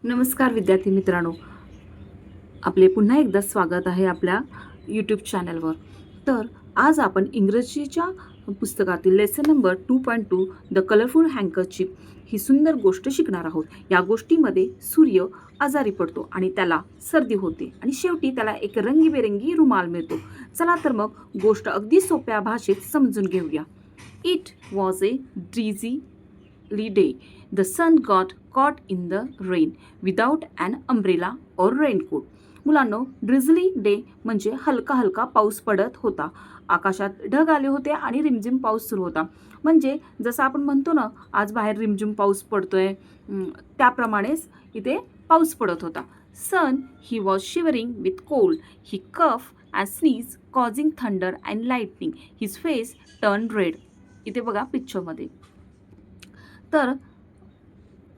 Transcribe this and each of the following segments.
नमस्कार विद्यार्थी मित्रांनो, आपले पुन्हा एकदा स्वागत आहे आपल्या यूट्यूब चॅनलवर. तर आज आपण इंग्रजीच्या पुस्तकातील लेसन नंबर 2.2 द कलरफुल हँकरचीफ ही सुंदर गोष्ट शिकणार आहोत. या गोष्टीमध्ये सूर्य आजारी पडतो आणि त्याला सर्दी होते आणि शेवटी त्याला एक रंगीबेरंगी रुमाल मिळतो. चला तर मग गोष्ट अगदी सोप्या भाषेत समजून घेऊया. It was a drizzly day. The sun got caught in the rain without an umbrella or raincoat. मुलांनो, ड्रिझली डे म्हणजे हलका हलका पाऊस पडत होता. आकाशात ढग आले होते आणि रिमझिम पाऊस सुरू होता. म्हणजे जसं आपण म्हणतो ना, आज बाहेर रिमझिम पाऊस पडतोय, त्याप्रमाणेच इथे पाऊस पडत होता. Sun he was shivering with cold. He cough and sneeze causing thunder and lightning. His face turn red. इथे बघा पिक्चरमध्ये. तर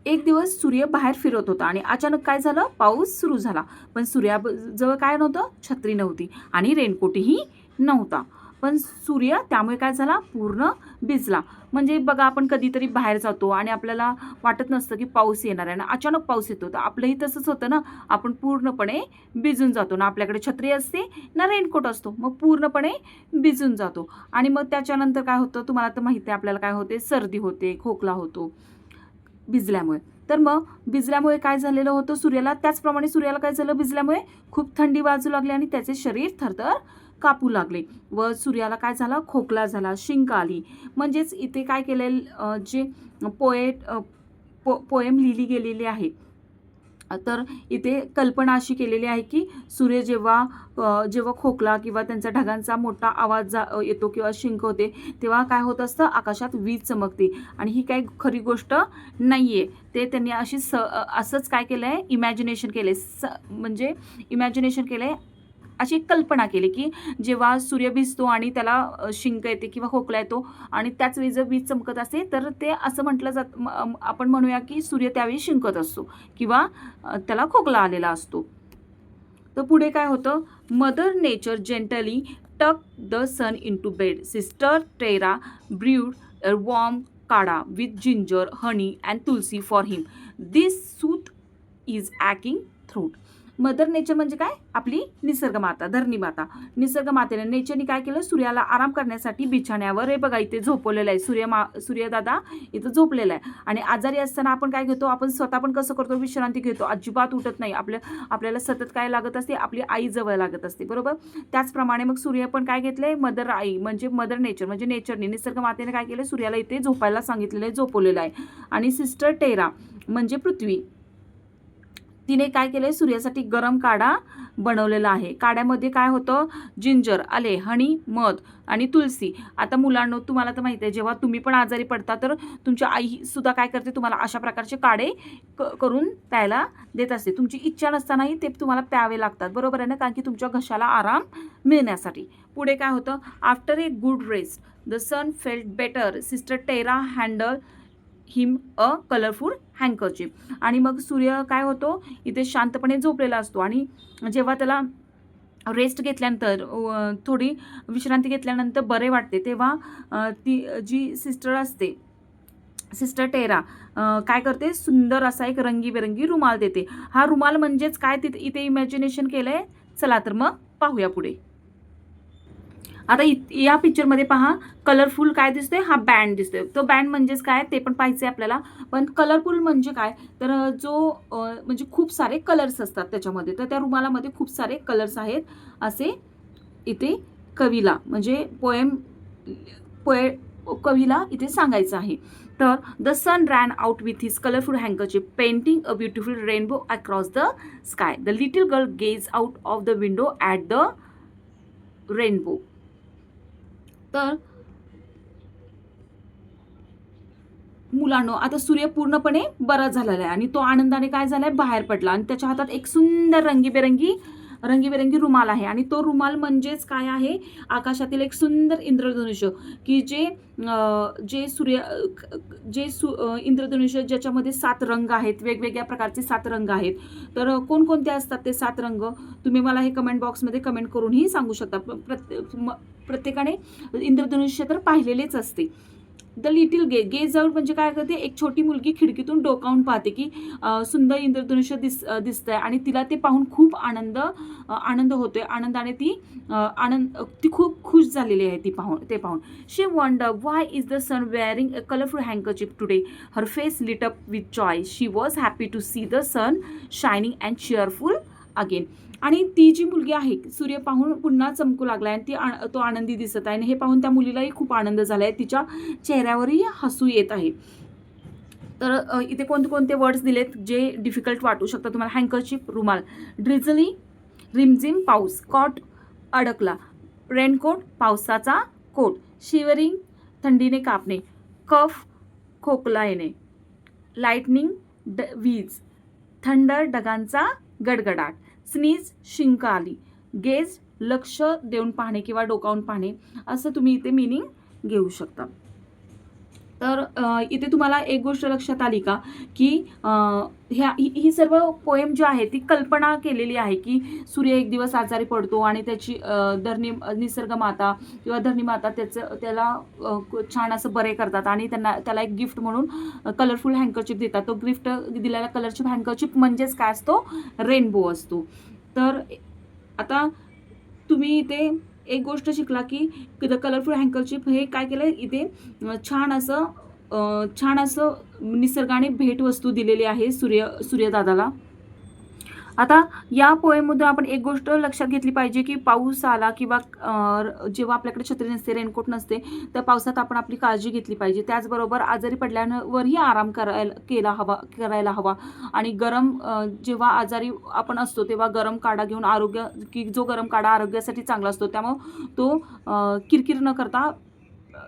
एक दिवस सूर्य बाहेर फिरत होता आणि अचानक काय झालं, पाऊस सुरू झाला. पण सूर्याजवळ काय नव्हतं, छत्री नव्हती आणि रेनकोटही नव्हता. पण सूर्य त्यामुळे काय झाला, पूर्ण भिजला. म्हणजे बघा, आपण कधीतरी बाहेर जातो आणि आपल्याला वाटत नसतं की पाऊस येणार आहे ना, अचानक पाऊस येतो. तर आपलंही तसंच होतं ना, आपण पूर्णपणे भिजून जातो ना. आपल्याकडे छत्री असते ना रेनकोट असतो, मग पूर्णपणे भिजून जातो. आणि मग त्याच्यानंतर काय होतं, तुम्हाला तर माहिती आहे आपल्याला काय होते, सर्दी होते, खोकला होतो भिजल्यामुळे. तर मग भिजल्यामुळे काय झालेलं होतं सूर्याला, त्याचप्रमाणे सूर्याला काय झालं, भिजल्यामुळे खूप थंडी वाजू लागली आणि त्याचे शरीर थरथर कापू लागले व सूर्याला काय झाला, खोकला झाला, शिंक आली. म्हणजेच इथे काय केले, जे पोएम लिहिली गेलेली आहे, तर इथे कल्पना अशी केलेली आहे की सूर्य जेव्हा खोकला किंवा त्यांचा ढगांचा मोठा आवाज येतो किंवा शिंक होते, तेव्हा काय होत असतं, आकाशात वीज चमकते. आणि ही काही खरी गोष्ट नाही आहे. ते त्यांनी असंच काय केलं आहे, इमॅजिनेशन केले. म्हणजे इमॅजिनेशन केलं आहे, अशी एक कल्पना केली की जेव्हा सूर्य भिजतो आणि त्याला शिंक येते किंवा खोकला येतो आणि त्याच वेळी जर वीज चमकत असते, तर ते असं म्हटलं आपण म्हणूया की सूर्य त्यावेळी शिंकत असतो किंवा त्याला खोकला आलेला असतो. तर पुढे काय होतं, mother nature gently tuck the sun in to bed. Sister Terra brewed a warm kadha with ginger, honey and tulsi for him. This soothe is aching throat. Mother nature म्हणजे काय, आपली निसर्गमाता, धरणी माता. निसर्गमातेने, नेचरने काय केलं, सूर्याला आराम करण्यासाठी बिछाण्यावर, हे बघा इथे झोपवलेलं आहे, सूर्यदादा इथं झोपलेला आहे. आणि आजारी असताना आपण काय घेतो, आपण स्वतः पण कसं करतो, विश्रांती घेतो, अजिबात उठत नाही. आपल्याला सतत काय लागत असते, आपली आई जवळ लागत असते, बरोबर. त्याचप्रमाणे मग सूर्य पण काय घेतलंय, मदर आई म्हणजे मदर नेचर म्हणजे नेचरने, निसर्गमातेने काय केलं, सूर्याला इथे झोपायला सांगितलेलं आहे, झोपवलेलं आहे. आणि सिस्टर टेरा म्हणजे पृथ्वी, तिने काय केलंय, सूर्यासाठी गरम काढा बनवलेला आहे. काढ्यामध्ये काय होतं, जिंजर, आले, हनी, मध आणि तुलसी. आता मुलांनो, तुम्हाला तर माहिती आहे, जेव्हा तुम्ही पण आजारी पडता तर तुमची आई सुद्धा काय करते, तुम्हाला अशा प्रकारचे काढे करून प्यायला देत असते. तुमची इच्छा नसतानाही ते तुम्हाला प्यावे लागतात, बरोबर आहे ना, कारण की तुमच्या घशाला आराम मिळण्यासाठी. पुढे काय होतं, after a good rest the sun felt better. Sister Terra handle him a colourful handkerchief. आणि मग सूर्य काय होतो, इथे शांतपणे झोपलेला असतो आणि जेव्हा त्याला रेस्ट घेतल्यानंतर, थोडी विश्रांती घेतल्यानंतर बरे वाटते, तेव्हा ती जी सिस्टर असते, सिस्टर टेरा काय करते, सुंदर असा एक रंगीबेरंगी रुमाल देते. हा रुमाल म्हणजेच काय, इथे इमॅजिनेशन केलंय. चला तर मग पाहूया पुढे. आता या पिक्चरमध्ये पहा, कलरफुल काय दिसतोय, हा बँड दिसतोय. तो बँड म्हणजेच काय, ते पण पाहायचं आहे आपल्याला. पण कलरफुल म्हणजे काय, तर म्हणजे खूप सारे कलर्स असतात त्याच्यामध्ये. तर त्या रुमालामध्ये खूप सारे कलर्स आहेत, असे इथे कवीला म्हणजे कवीला इथे सांगायचं आहे. तर the sun ran out with his colourful handkerchief painting a beautiful rainbow across the sky. The little girl gaze out of the window at the rainbow. तर मुलांनो, आता सूर्य पूर्णपणे बरा झालेला आहे आणि तो आनंदाने काय झालाय, बाहेर पडला आणि त्याच्या हातात एक सुंदर रंगीबेरंगी रुमाल आहे. आणि तो रुमाल म्हणजेच काय आहे, आकाशातील एक सुंदर इंद्रधनुष्य, की इंद्रधनुष्य ज्याच्यामध्ये 7 रंग आहेत, वेगवेगळ्या प्रकारचे 7 रंग आहेत. तर कोणकोणते असतात ते 7 रंग, तुम्ही मला हे कमेंट बॉक्समध्ये कमेंट करूनही सांगू शकता. प्रत्येकाने इंद्रधनुष्य तर पाहिलेलेच असते. द लिटिल गेज आउट म्हणजे काय करते, एक छोटी मुलगी खिडकीतून डोकावून पाहते की सुंदर इंद्रधनुष्य दिसतंय आणि तिला ते पाहून खूप आनंद होतोय. आनंदाने ती खूप खुश झालेली आहे ते पाहून. She wonder why is the sun wearing a colourful handkerchief today. Her face lit up with joy. She was happy to see the sun shining and cheerful again. आणि ती जी मुलगी आहे सूर्य पाहून पुन्हा चमकू लागला आणि तो आनंदी दिसत आहे आणि हे पाहून त्या मुलीलाही खूप आनंद झाला आहे. तिच्या चेहऱ्यावरही हसू येत आहे. तर इथे कोणते वर्ड्स दिलेत जे डिफिकल्ट वाटू शकतात तुम्हाला. हँकरचिप रुमाल, ड्रिझली रिमझिम पाऊस, कॉट अडकला, रेनकोट पावसाचा कोट, शिवरिंग थंडीने कापणे, कफ खोकला येणे, लाइटनिंग वीज, थंडर ढगांचा गडगडाट, स्नीज शिंक आली, गेज लक्ष देऊन पाहणे किंवा डोकावून पाहणे, असं तुम्ही इथे मिनिंग घेऊ शकता. तर इथे तुम्हाला एक गोष्ट लक्षात आली का की ही सर्व पोएम जी आहे ती कल्पना केलेली आहे की सूर्य एक दिवस आजारी पडतो आणि त्याची निसर्ग माता किंवा धरणी माता त्याला छान असं बरे करतात आणि त्याला एक गिफ्ट म्हणून कलरफुल हँकरचिप देतात. तो गिफ्ट दिलेला कलरचिप हँकरचिप म्हणजेच काय असतो, रेनबो असतो. तर आता तुम्ही इथे एक गोष्ट शिकला की द कलरफुल हँकरचिप हे काय केलं, इथे छान असं निसर्गाने भेटवस्तू दिलेली आहे सूर्यदादाला. आता या पोएममधून आपण एक गोष्ट लक्षात घेतली पाहिजे की पाऊस आला किंवा जेव्हा आपल्याकडे छत्री नसते, रेनकोट नसते, तर पावसात आपण आपली काळजी घेतली पाहिजे. त्याचबरोबर आजारी पडल्यावरही आराम करायला हवा आणि जेव्हा आजारी आपण असतो तेव्हा गरम काढा घेऊन जो गरम काढा आरोग्यासाठी चांगला असतो, त्यामुळे तो किरकिर न करता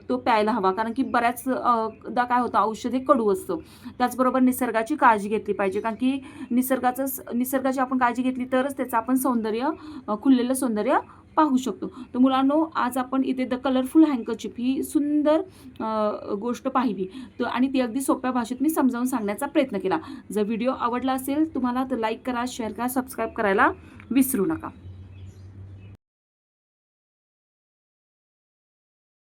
तो प्यायला हवा. कारण की बऱ्याचदा काय होतं, औषध हे कडू असतं. त्याचबरोबर निसर्गाची काळजी घेतली पाहिजे, कारण की निसर्गाची आपण काळजी घेतली तरच त्याचं आपण खुललेलं सौंदर्य पाहू शकतो. तर मुलांनो, आज आपण इथे द कलरफुल हँकरचिप ही सुंदर गोष्ट पाहिली आणि ती अगदी सोप्या भाषेत मी समजावून सांगण्याचा प्रयत्न केला. जर व्हिडिओ आवडला असेल तुम्हाला तर लाईक करा, शेअर करा, सबस्क्राईब करायला विसरू नका.